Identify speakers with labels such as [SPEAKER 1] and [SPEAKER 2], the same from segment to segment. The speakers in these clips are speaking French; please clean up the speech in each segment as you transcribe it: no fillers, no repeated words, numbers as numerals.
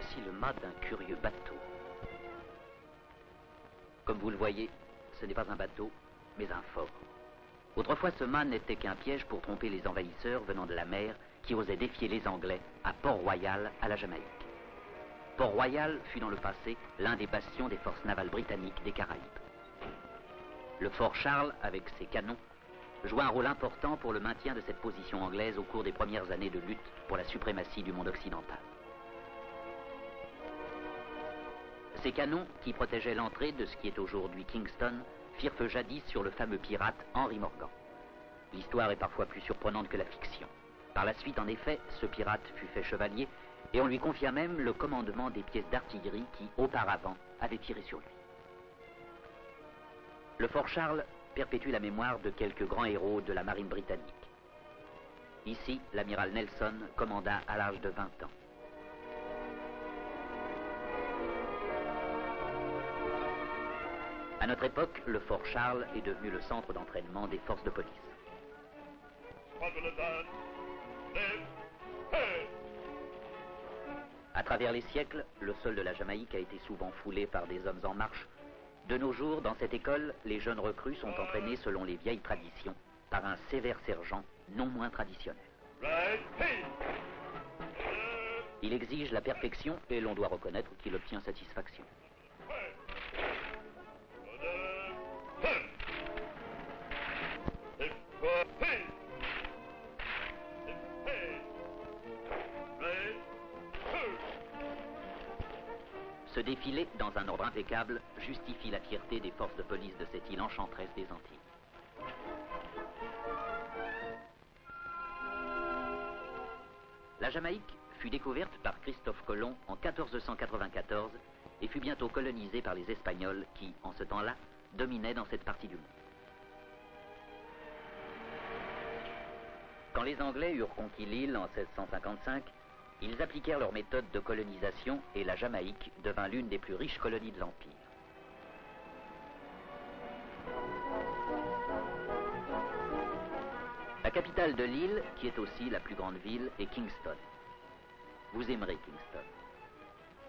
[SPEAKER 1] Voici le mât d'un curieux bateau. Comme vous le voyez, ce n'est pas un bateau, mais un fort. Autrefois, ce mât n'était qu'un piège pour tromper les envahisseurs venant de la mer qui osaient défier les Anglais à Port-Royal, à la Jamaïque. Port-Royal fut dans le passé l'un des bastions des forces navales britanniques des Caraïbes. Le fort Charles, avec ses canons, joua un rôle important pour le maintien de cette position anglaise au cours des premières années de lutte pour la suprématie du monde occidental. Ces canons, qui protégeaient l'entrée de ce qui est aujourd'hui Kingston, firent feu jadis sur le fameux pirate Henry Morgan. L'histoire est parfois plus surprenante que la fiction. Par la suite, en effet, ce pirate fut fait chevalier et on lui confia même le commandement des pièces d'artillerie qui, auparavant, avaient tiré sur lui. Le fort Charles perpétue la mémoire de quelques grands héros de la marine britannique. Ici, l'amiral Nelson commanda à l'âge de 20 ans. À notre époque, le fort Charles est devenu le centre d'entraînement des forces de police. À travers les siècles, le sol de la Jamaïque a été souvent foulé par des hommes en marche. De nos jours, dans cette école, les jeunes recrues sont entraînés selon les vieilles traditions par un sévère sergent non moins traditionnel. Il exige la perfection et l'on doit reconnaître qu'il obtient satisfaction. Ce défilé, dans un ordre impeccable, justifie la fierté des forces de police de cette île enchanteresse des Antilles. La Jamaïque fut découverte par Christophe Colomb en 1494 et fut bientôt colonisée par les Espagnols qui, en ce temps-là, dominaient dans cette partie du monde. Quand les Anglais eurent conquis l'île en 1655, ils appliquèrent leur méthode de colonisation et la Jamaïque devint l'une des plus riches colonies de l'Empire. La capitale de l'île, qui est aussi la plus grande ville, est Kingston. Vous aimerez Kingston.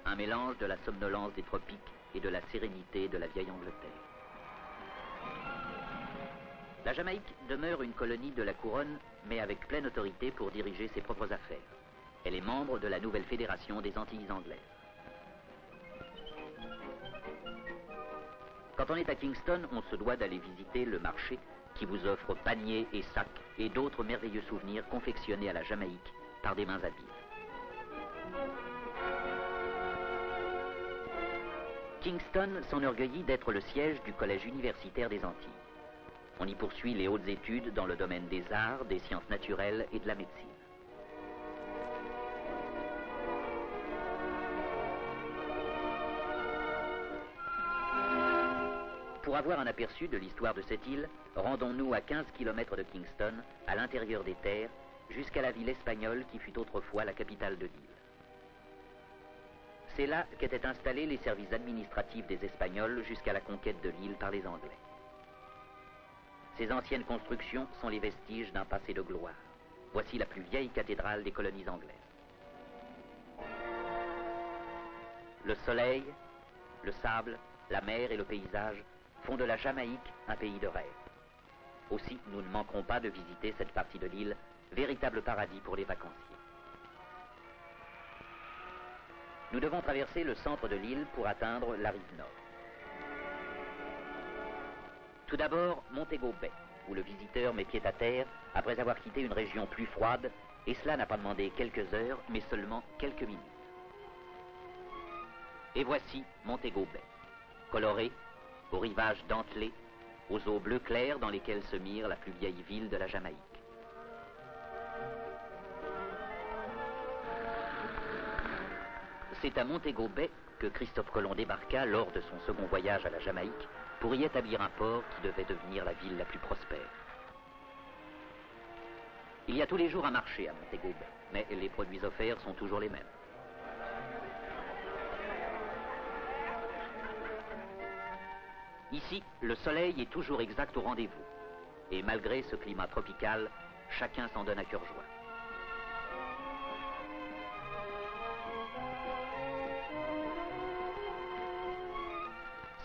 [SPEAKER 1] Un mélange de la somnolence des tropiques et de la sérénité de la vieille Angleterre. La Jamaïque demeure une colonie de la couronne, mais avec pleine autorité pour diriger ses propres affaires. Elle est membre de la nouvelle fédération des Antilles anglaises. Quand on est à Kingston, on se doit d'aller visiter le marché qui vous offre paniers et sacs et d'autres merveilleux souvenirs confectionnés à la Jamaïque par des mains habiles. Kingston s'enorgueillit d'être le siège du Collège universitaire des Antilles. On y poursuit les hautes études dans le domaine des arts, des sciences naturelles et de la médecine. Pour avoir un aperçu de l'histoire de cette île, rendons-nous à 15 km de Kingston, à l'intérieur des terres, jusqu'à la ville espagnole qui fut autrefois la capitale de l'île. C'est là qu'étaient installés les services administratifs des Espagnols jusqu'à la conquête de l'île par les Anglais. Ces anciennes constructions sont les vestiges d'un passé de gloire. Voici la plus vieille cathédrale des colonies anglaises. Le soleil, le sable, la mer et le paysage font de la Jamaïque un pays de rêve. Aussi, nous ne manquerons pas de visiter cette partie de l'île, véritable paradis pour les vacanciers. Nous devons traverser le centre de l'île pour atteindre la rive nord. Tout d'abord, Montego Bay, où le visiteur met pied à terre après avoir quitté une région plus froide, et cela n'a pas demandé quelques heures, mais seulement quelques minutes. Et voici Montego Bay, coloré, aux rivages dentelés, aux eaux bleu clair dans lesquelles se mire la plus vieille ville de la Jamaïque. C'est à Montego Bay que Christophe Colomb débarqua lors de son second voyage à la Jamaïque pour y établir un port qui devait devenir la ville la plus prospère. Il y a tous les jours un marché à Montego Bay, mais les produits offerts sont toujours les mêmes. Ici, le soleil est toujours exact au rendez-vous. Et malgré ce climat tropical, chacun s'en donne à cœur joie.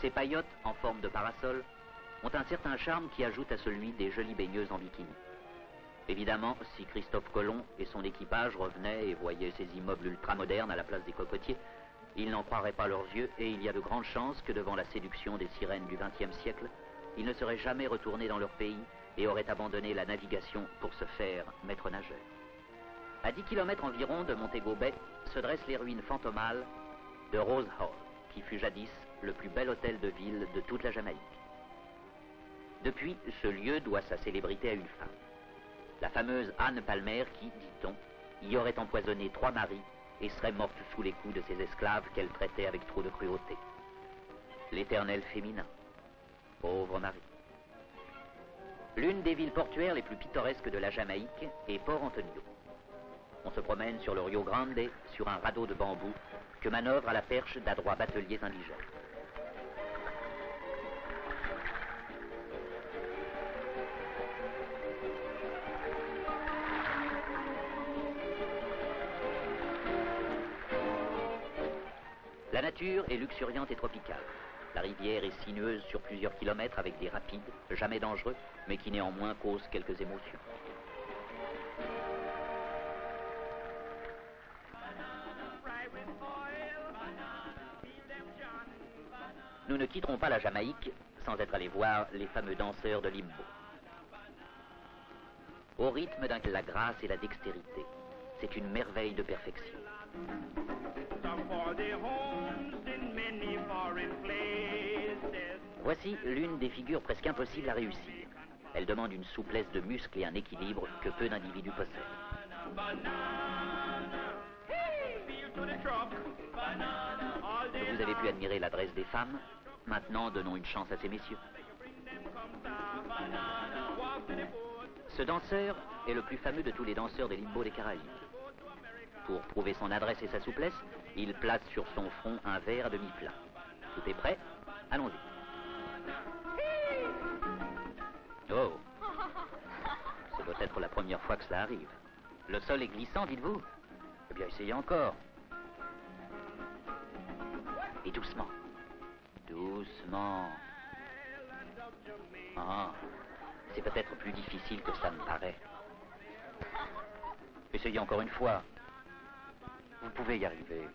[SPEAKER 1] Ces paillotes, en forme de parasol, ont un certain charme qui ajoute à celui des jolies baigneuses en bikini. Évidemment, si Christophe Colomb et son équipage revenaient et voyaient ces immeubles ultramodernes à la place des cocotiers, ils n'en croiraient pas leurs yeux et il y a de grandes chances que devant la séduction des sirènes du XXe siècle, ils ne seraient jamais retournés dans leur pays et auraient abandonné la navigation pour se faire maître nageur. À 10 km environ de Montego Bay se dressent les ruines fantomales de Rose Hall, qui fut jadis le plus bel hôtel de ville de toute la Jamaïque. Depuis, ce lieu doit sa célébrité à une femme. La fameuse Anne Palmer qui, dit-on, y aurait empoisonné 3 maris et serait morte sous les coups de ses esclaves qu'elle traitait avec trop de cruauté. L'éternel féminin. Pauvre Marie. L'une des villes portuaires les plus pittoresques de la Jamaïque est Port Antonio. On se promène sur le Rio Grande sur un radeau de bambou que manœuvrent à la perche d'adroits bateliers indigènes. La nature est luxuriante et tropicale. La rivière est sinueuse sur plusieurs kilomètres avec des rapides, jamais dangereux, mais qui néanmoins causent quelques émotions. Nous ne quitterons pas la Jamaïque sans être allés voir les fameux danseurs de Limbo. Au rythme d'un la grâce et la dextérité, c'est une merveille de perfection. Voici l'une des figures presque impossibles à réussir. Elle demande une souplesse de muscles et un équilibre que peu d'individus possèdent. Vous avez pu admirer l'adresse des femmes. Maintenant, donnons une chance à ces messieurs. Ce danseur est le plus fameux de tous les danseurs des Limbo des Caraïbes. Pour prouver son adresse et sa souplesse, il place sur son front un verre à demi plein. Tout est prêt? Allons-y. Oh! Ce doit être la première fois que cela arrive. Le sol est glissant, dites-vous? Eh bien, essayez encore. Et doucement. Doucement. Ah, c'est peut-être plus difficile que ça me paraît. Essayez encore une fois. Vous pouvez y arriver.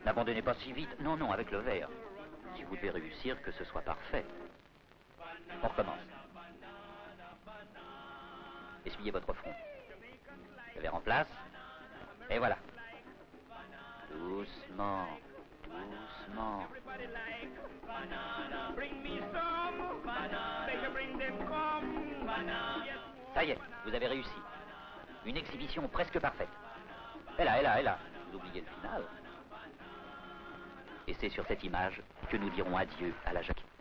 [SPEAKER 1] N'abandonnez pas si vite. Non, non, avec le verre. Si vous devez réussir, que ce soit parfait. On recommence. Essuyez votre front. Le verre en place. Et voilà. Doucement. Doucement. Ça y est, vous avez réussi. Une exhibition presque parfaite. Elle a. Vous oubliez le final. Et c'est sur cette image que nous dirons adieu à la Jamaïque.